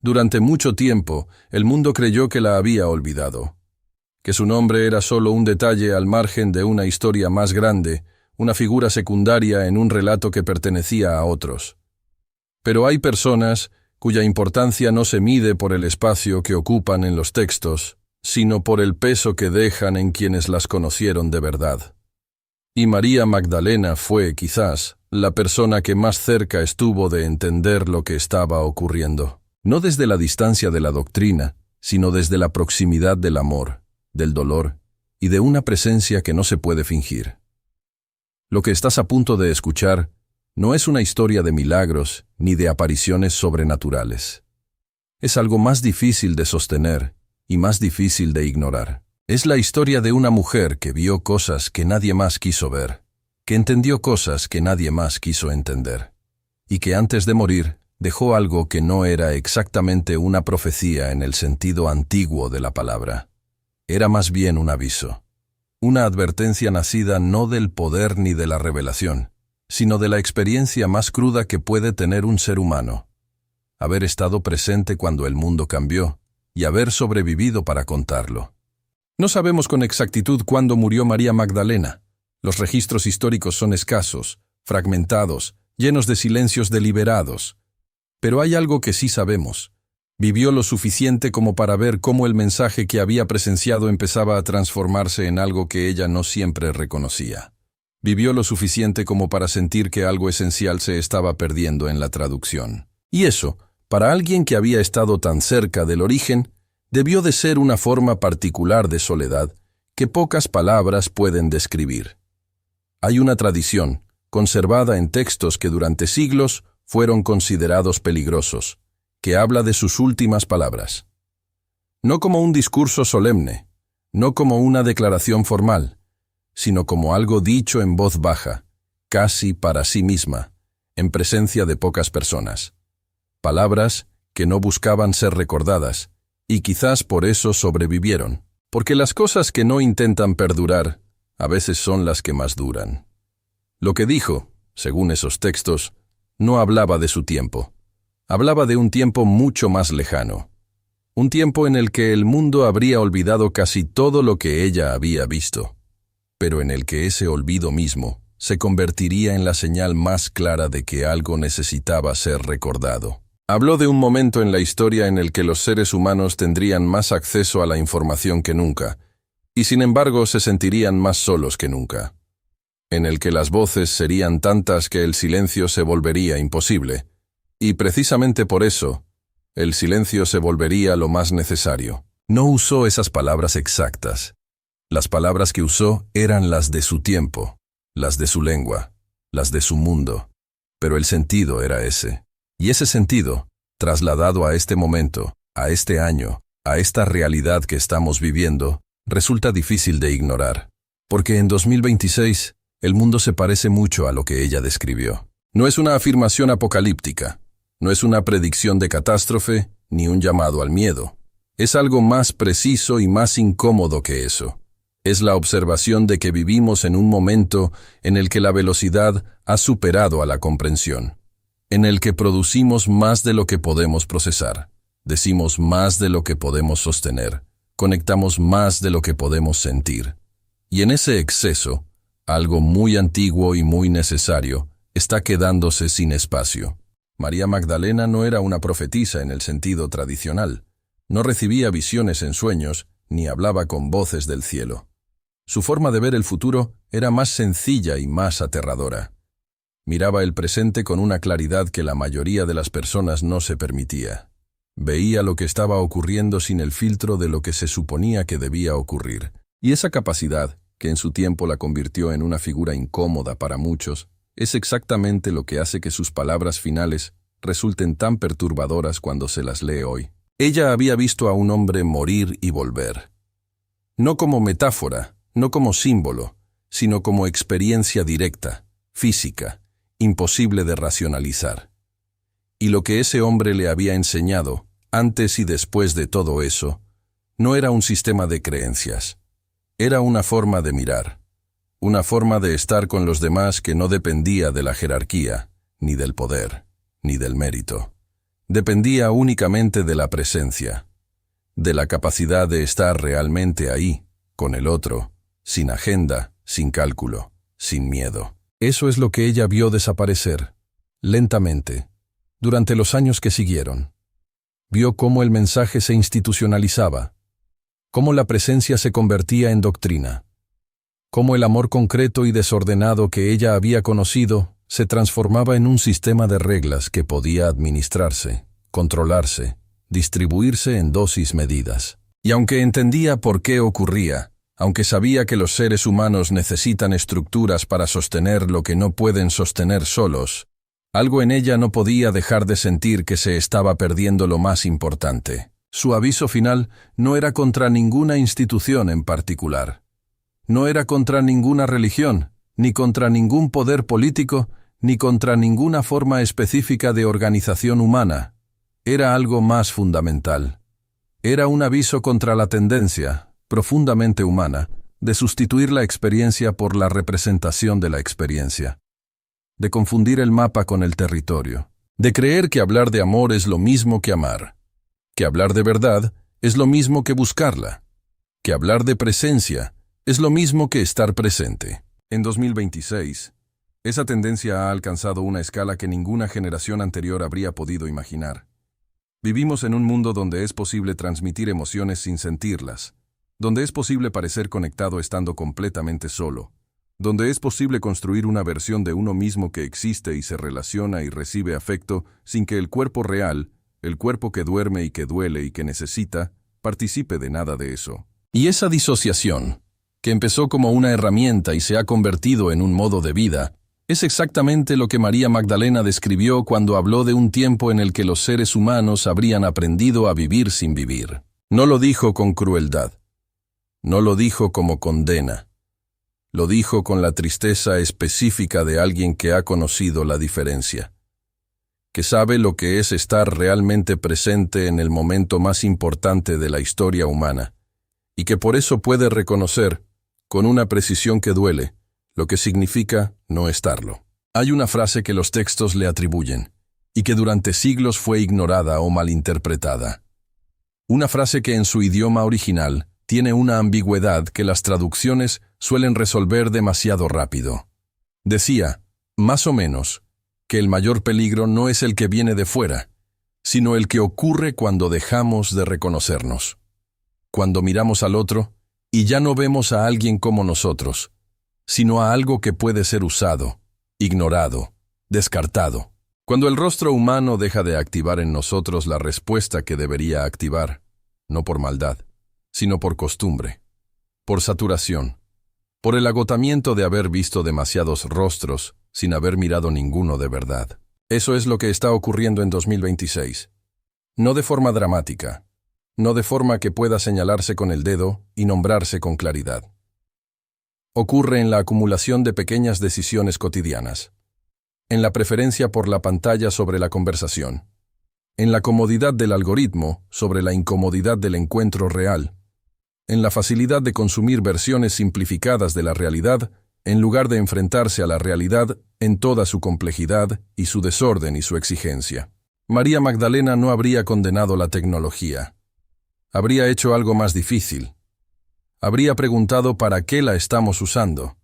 Durante mucho tiempo, el mundo creyó que la había olvidado, que su nombre era solo un detalle al margen de una historia más grande, una figura secundaria en un relato que pertenecía a otros. Pero hay personas cuya importancia no se mide por el espacio que ocupan en los textos, sino por el peso que dejan en quienes las conocieron de verdad. Y María Magdalena fue, quizás, la persona que más cerca estuvo de entender lo que estaba ocurriendo. No desde la distancia de la doctrina, sino desde la proximidad del amor, del dolor y de una presencia que no se puede fingir. Lo que estás a punto de escuchar no es una historia de milagros ni de apariciones sobrenaturales. Es algo más difícil de sostener y más difícil de ignorar. Es la historia de una mujer que vio cosas que nadie más quiso ver, que entendió cosas que nadie más quiso entender, y que antes de morir dejó algo que no era exactamente una profecía en el sentido antiguo de la palabra. Era más bien un aviso, una advertencia nacida no del poder ni de la revelación, sino de la experiencia más cruda que puede tener un ser humano: haber estado presente cuando el mundo cambió y haber sobrevivido para contarlo. No sabemos con exactitud cuándo murió María Magdalena. Los registros históricos son escasos, fragmentados, llenos de silencios deliberados. Pero hay algo que sí sabemos. Vivió lo suficiente como para ver cómo el mensaje que había presenciado empezaba a transformarse en algo que ella no siempre reconocía. Vivió lo suficiente como para sentir que algo esencial se estaba perdiendo en la traducción. Y eso, para alguien que había estado tan cerca del origen, debió de ser una forma particular de soledad que pocas palabras pueden describir. Hay una tradición, conservada en textos que durante siglos fueron considerados peligrosos, que habla de sus últimas palabras. No como un discurso solemne, no como una declaración formal, sino como algo dicho en voz baja, casi para sí misma, en presencia de pocas personas. Palabras que no buscaban ser recordadas, y quizás por eso sobrevivieron, porque las cosas que no intentan perdurar, a veces son las que más duran. Lo que dijo, según esos textos, no hablaba de su tiempo. Hablaba de un tiempo mucho más lejano. Un tiempo en el que el mundo habría olvidado casi todo lo que ella había visto, pero en el que ese olvido mismo se convertiría en la señal más clara de que algo necesitaba ser recordado. Habló de un momento en la historia en el que los seres humanos tendrían más acceso a la información que nunca, y sin embargo se sentirían más solos que nunca. En el que las voces serían tantas que el silencio se volvería imposible, y precisamente por eso, el silencio se volvería lo más necesario. No usó esas palabras exactas. Las palabras que usó eran las de su tiempo, las de su lengua, las de su mundo, pero el sentido era ese. Y ese sentido, trasladado a este momento, a este año, a esta realidad que estamos viviendo, resulta difícil de ignorar. Porque en 2026, el mundo se parece mucho a lo que ella describió. No es una afirmación apocalíptica, no es una predicción de catástrofe, ni un llamado al miedo. Es algo más preciso y más incómodo que eso. Es la observación de que vivimos en un momento en el que la velocidad ha superado a la comprensión, en el que producimos más de lo que podemos procesar, decimos más de lo que podemos sostener, conectamos más de lo que podemos sentir. Y en ese exceso, algo muy antiguo y muy necesario está quedándose sin espacio. María Magdalena no era una profetisa en el sentido tradicional. No recibía visiones en sueños, ni hablaba con voces del cielo. Su forma de ver el futuro era más sencilla y más aterradora. Miraba el presente con una claridad que la mayoría de las personas no se permitía. Veía lo que estaba ocurriendo sin el filtro de lo que se suponía que debía ocurrir. Y esa capacidad, que en su tiempo la convirtió en una figura incómoda para muchos, es exactamente lo que hace que sus palabras finales resulten tan perturbadoras cuando se las lee hoy. Ella había visto a un hombre morir y volver. No como metáfora, no como símbolo, sino como experiencia directa, física, imposible de racionalizar. Y lo que ese hombre le había enseñado, antes y después de todo eso, no era un sistema de creencias. Era una forma de mirar, una forma de estar con los demás que no dependía de la jerarquía, ni del poder, ni del mérito. dependía únicamente de la presencia, de la capacidad de estar realmente ahí, con el otro, sin agenda, sin cálculo, sin miedo. Eso es lo que ella vio desaparecer, lentamente, durante los años que siguieron. Vio cómo el mensaje se institucionalizaba, cómo la presencia se convertía en doctrina, cómo el amor concreto y desordenado que ella había conocido se transformaba en un sistema de reglas que podía administrarse, controlarse, distribuirse en dosis medidas. Y aunque entendía por qué ocurría, aunque sabía que los seres humanos necesitan estructuras para sostener lo que no pueden sostener solos, algo en ella no podía dejar de sentir que se estaba perdiendo lo más importante. Su aviso final no era contra ninguna institución en particular. No era contra ninguna religión, ni contra ningún poder político, ni contra ninguna forma específica de organización humana. Era algo más fundamental. Era un aviso contra la tendencia, profundamente humana, de sustituir la experiencia por la representación de la experiencia, de confundir el mapa con el territorio, de creer que hablar de amor es lo mismo que amar, que hablar de verdad es lo mismo que buscarla, que hablar de presencia es lo mismo que estar presente. En 2026, esa tendencia ha alcanzado una escala que ninguna generación anterior habría podido imaginar. Vivimos en un mundo donde es posible transmitir emociones sin sentirlas, donde es posible parecer conectado estando completamente solo, donde es posible construir una versión de uno mismo que existe y se relaciona y recibe afecto sin que el cuerpo real, el cuerpo que duerme y que duele y que necesita, participe de nada de eso. Y esa disociación, que empezó como una herramienta y se ha convertido en un modo de vida, es exactamente lo que María Magdalena describió cuando habló de un tiempo en el que los seres humanos habrían aprendido a vivir sin vivir. No lo dijo con crueldad. No lo dijo como condena. Lo dijo con la tristeza específica de alguien que ha conocido la diferencia, que sabe lo que es estar realmente presente en el momento más importante de la historia humana, y que por eso puede reconocer, con una precisión que duele, lo que significa no estarlo. Hay una frase que los textos le atribuyen, y que durante siglos fue ignorada o malinterpretada. Una frase que en su idioma original tiene una ambigüedad que las traducciones suelen resolver demasiado rápido. Decía, más o menos, que el mayor peligro no es el que viene de fuera, sino el que ocurre cuando dejamos de reconocernos. Cuando miramos al otro, y ya no vemos a alguien como nosotros, sino a algo que puede ser usado, ignorado, descartado. Cuando el rostro humano deja de activar en nosotros la respuesta que debería activar, no por maldad, sino por costumbre, por saturación, por el agotamiento de haber visto demasiados rostros sin haber mirado ninguno de verdad. Eso es lo que está ocurriendo en 2026. No de forma dramática, no de forma que pueda señalarse con el dedo y nombrarse con claridad. Ocurre en la acumulación de pequeñas decisiones cotidianas, en la preferencia por la pantalla sobre la conversación, en la comodidad del algoritmo sobre la incomodidad del encuentro real, en la facilidad de consumir versiones simplificadas de la realidad en lugar de enfrentarse a la realidad en toda su complejidad y su desorden y su exigencia. María Magdalena no habría condenado la tecnología. Habría hecho algo más difícil. Habría preguntado para qué la estamos usando.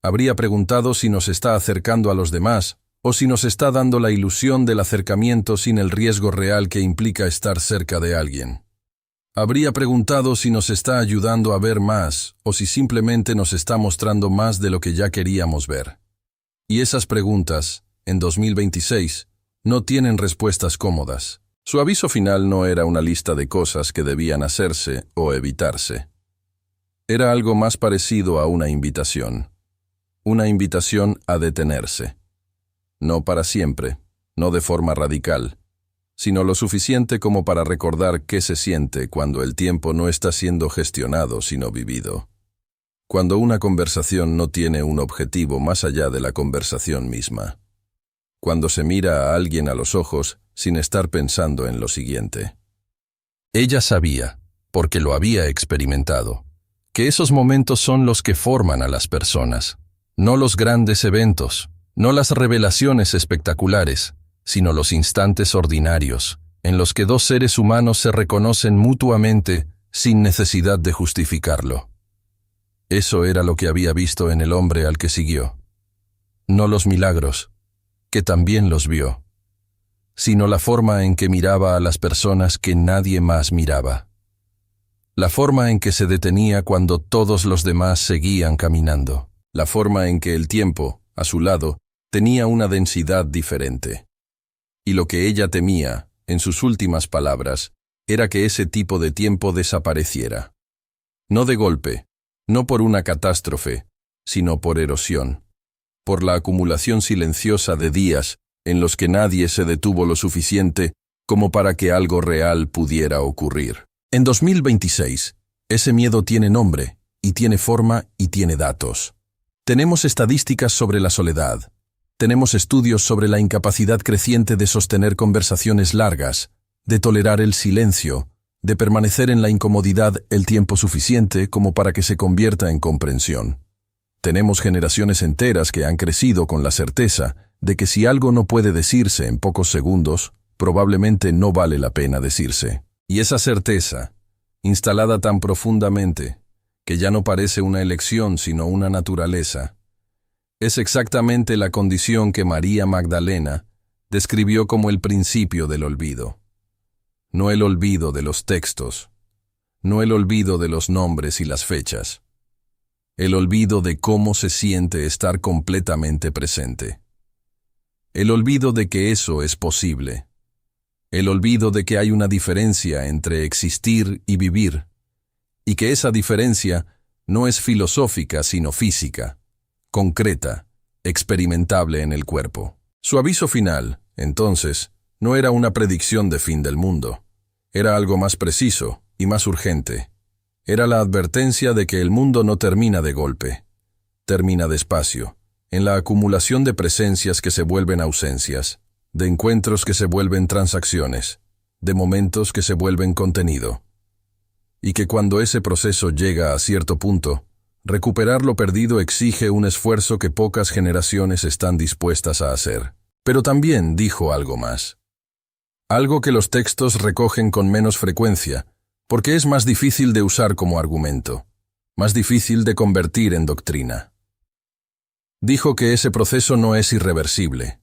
Habría preguntado si nos está acercando a los demás o si nos está dando la ilusión del acercamiento sin el riesgo real que implica estar cerca de alguien. Habría preguntado si nos está ayudando a ver más o si simplemente nos está mostrando más de lo que ya queríamos ver. Y esas preguntas, en 2026, no tienen respuestas cómodas. Su aviso final no era una lista de cosas que debían hacerse o evitarse. Era algo más parecido a una invitación a detenerse. No para siempre, no de forma radical, sino lo suficiente como para recordar qué se siente cuando el tiempo no está siendo gestionado sino vivido. Cuando una conversación no tiene un objetivo más allá de la conversación misma. Cuando se mira a alguien a los ojos sin estar pensando en lo siguiente. Ella sabía, porque lo había experimentado, que esos momentos son los que forman a las personas, no los grandes eventos, no las revelaciones espectaculares, sino los instantes ordinarios, en los que dos seres humanos se reconocen mutuamente sin necesidad de justificarlo. Eso era lo que había visto en el hombre al que siguió. No los milagros, que también los vio, sino la forma en que miraba a las personas que nadie más miraba. La forma en que se detenía cuando todos los demás seguían caminando. La forma en que el tiempo, a su lado, tenía una densidad diferente. Y lo que ella temía, en sus últimas palabras, era que ese tipo de tiempo desapareciera. No de golpe, no por una catástrofe, sino por erosión, por la acumulación silenciosa de días en los que nadie se detuvo lo suficiente como para que algo real pudiera ocurrir. En 2026, ese miedo tiene nombre, y tiene forma y tiene datos. Tenemos estadísticas sobre la soledad. Tenemos estudios sobre la incapacidad creciente de sostener conversaciones largas, de tolerar el silencio, de permanecer en la incomodidad el tiempo suficiente como para que se convierta en comprensión. Tenemos generaciones enteras que han crecido con la certeza de que si algo no puede decirse en pocos segundos, probablemente no vale la pena decirse. Y esa certeza, instalada tan profundamente, que ya no parece una elección sino una naturaleza, es exactamente la condición que María Magdalena describió como el principio del olvido. No el olvido de los textos, no el olvido de los nombres y las fechas, el olvido de cómo se siente estar completamente presente. El olvido de que eso es posible. El olvido de que hay una diferencia entre existir y vivir, y que esa diferencia no es filosófica sino física, concreta, experimentable en el cuerpo. Su aviso final, entonces, no era una predicción de fin del mundo. Era algo más preciso y más urgente. Era la advertencia de que el mundo no termina de golpe. Termina despacio, en la acumulación de presencias que se vuelven ausencias, de encuentros que se vuelven transacciones, de momentos que se vuelven contenido. Y que cuando ese proceso llega a cierto punto, recuperar lo perdido exige un esfuerzo que pocas generaciones están dispuestas a hacer. Pero también dijo algo más. Algo que los textos recogen con menos frecuencia, porque es más difícil de usar como argumento, más difícil de convertir en doctrina. Dijo que ese proceso no es irreversible,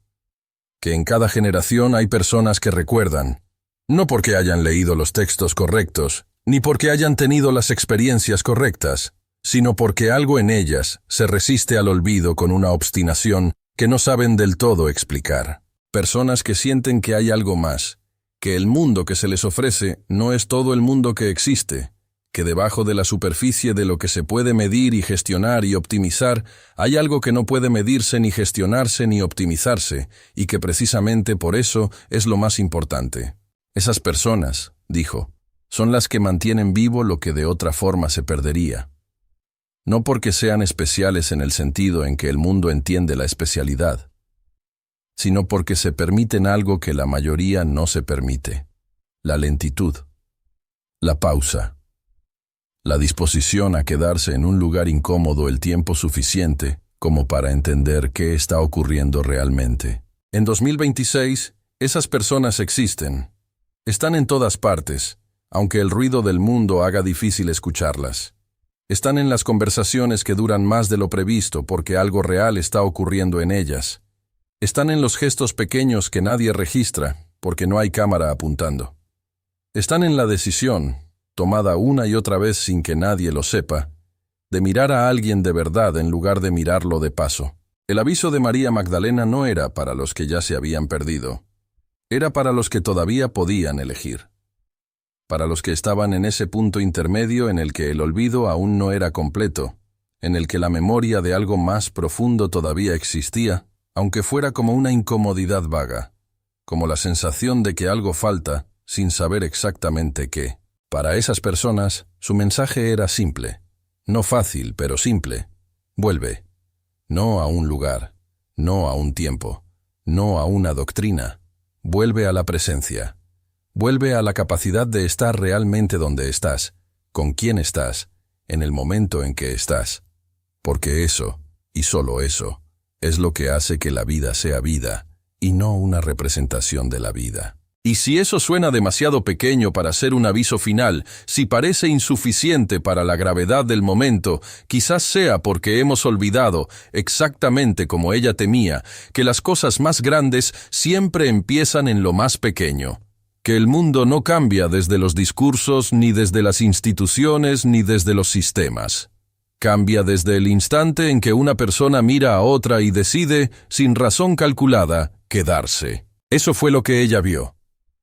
que en cada generación hay personas que recuerdan, no porque hayan leído los textos correctos, ni porque hayan tenido las experiencias correctas, sino porque algo en ellas se resiste al olvido con una obstinación que no saben del todo explicar. Personas que sienten que hay algo más, que el mundo que se les ofrece no es todo el mundo que existe, que debajo de la superficie de lo que se puede medir y gestionar y optimizar hay algo que no puede medirse ni gestionarse ni optimizarse, y que precisamente por eso es lo más importante. Esas personas, dijo, son las que mantienen vivo lo que de otra forma se perdería. No porque sean especiales en el sentido en que el mundo entiende la especialidad, sino porque se permiten algo que la mayoría no se permite: la lentitud, la pausa, la disposición a quedarse en un lugar incómodo el tiempo suficiente como para entender qué está ocurriendo realmente. En 2026, esas personas existen. Están en todas partes, aunque el ruido del mundo haga difícil escucharlas. Están en las conversaciones que duran más de lo previsto porque algo real está ocurriendo en ellas. Están en los gestos pequeños que nadie registra porque no hay cámara apuntando. Están en la decisión, tomada una y otra vez sin que nadie lo sepa, de mirar a alguien de verdad en lugar de mirarlo de paso. El aviso de María Magdalena no era para los que ya se habían perdido. Era para los que todavía podían elegir. Para los que estaban en ese punto intermedio en el que el olvido aún no era completo, en el que la memoria de algo más profundo todavía existía, aunque fuera como una incomodidad vaga, como la sensación de que algo falta sin saber exactamente qué. Para esas personas, su mensaje era simple, no fácil, pero simple. Vuelve. No a un lugar, no a un tiempo, no a una doctrina. Vuelve a la presencia. Vuelve a la capacidad de estar realmente donde estás, con quién estás, en el momento en que estás. Porque eso, y solo eso, es lo que hace que la vida sea vida y no una representación de la vida. Y si eso suena demasiado pequeño para ser un aviso final, si parece insuficiente para la gravedad del momento, quizás sea porque hemos olvidado, exactamente como ella temía, que las cosas más grandes siempre empiezan en lo más pequeño. Que el mundo no cambia desde los discursos, ni desde las instituciones, ni desde los sistemas. Cambia desde el instante en que una persona mira a otra y decide, sin razón calculada, quedarse. Eso fue lo que ella vio.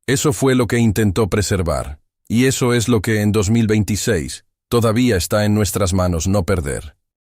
Eso fue lo que intentó preservar. Y eso es lo que en 2026 todavía está en nuestras manos no perder.